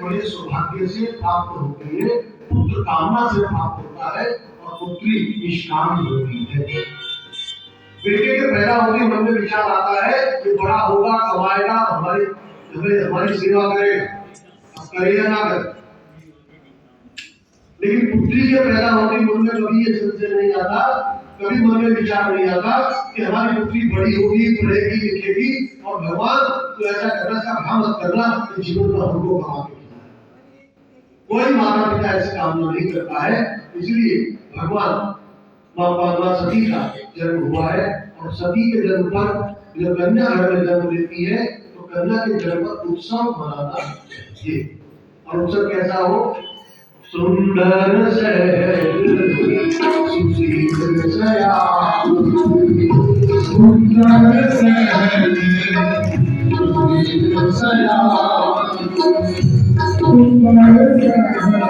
बड़े सौभाग्य से प्राप्त होती है, पुत्र कामना से प्राप्त होता है और पुत्री निष्काम होती है। बेटे के पैदा होने मन में विचार आता है कि बड़ा होगा, कमाएगा, हमारी सेवा करेगा, अब करेगा ना करे। लेकिन पुत्री के पैदा होने मन में कभी ये संशय नहीं आता, कभी मन में विचार नहीं आता कि हमारी पुत्री बड़ी होगी, पढ़ेगी, लिखेगी और भगवान तो ऐसा करना, इसका भ्रम मत करना कि जीवन में हमको कमा के खिलाए। कोई माता पिता ऐसी कामना नहीं करता है। इसलिए भगवान माँ सती का जन्म हुआ है और सती के जन्म पर जब कन्या घर में जन्म लेती है तो कन्या के जन्म पर उत्सव मनाना चाहिए। और उत्सव कैसा हो? सुंदर से सुशील सया, सुंदर से सुशील सया, सुंदर से सकल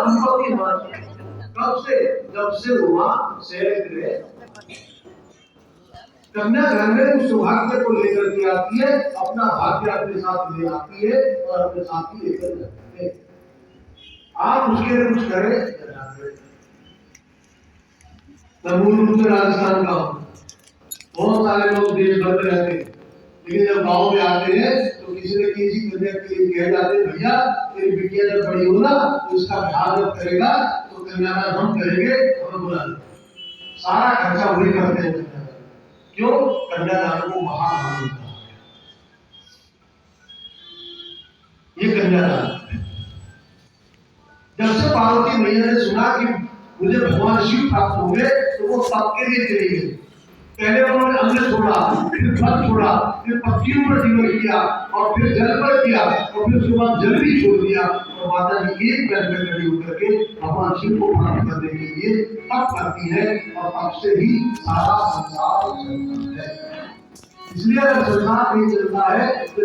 संपत्ति हमारी। कब से? जब से हुआ कन्या घर में उस सौभाग्य को लेकर के आती है, अपना भाग्य अपने साथ ले आती है और अपने साथ ही लेकर जाती है। आप उसके लिए कुछ करें, मूल रूप से राजस्थान का बहुत सारे लोग देश भर में रहते हैं, लेकिन जब गांव में आते हैं तो किसी न किसी कन्या के लिए कह जाते हैं, भैया तेरी बिटिया जब बड़ी हो ना तो इसका ध्यान जब करेगा तो कन्यादान हम करेंगे, हमें बुला लो। सारा खर्चा वही करते हैं। क्यों? कन्यादान को महादान कहा गया। ये कन्यादान जब से पार्वती मैया ने सुना कि मुझे भगवान शिव प्राप्त हो गए तो वो सबके लिए चली गई। पहले उन्होंने अन्न छोड़ा, फिर फल छोड़ा, फिर पत्तियों पर जीवन किया और फिर जल पर किया और फिर उसके बाद जल भी छोड़ दिया और माता जी एक पैर में खड़ी होकर के भगवान शिव को प्राप्त करने के लिए तप करती है और तब से ही सारा संसार चलता है। इसलिए अगर संसार नहीं चलता है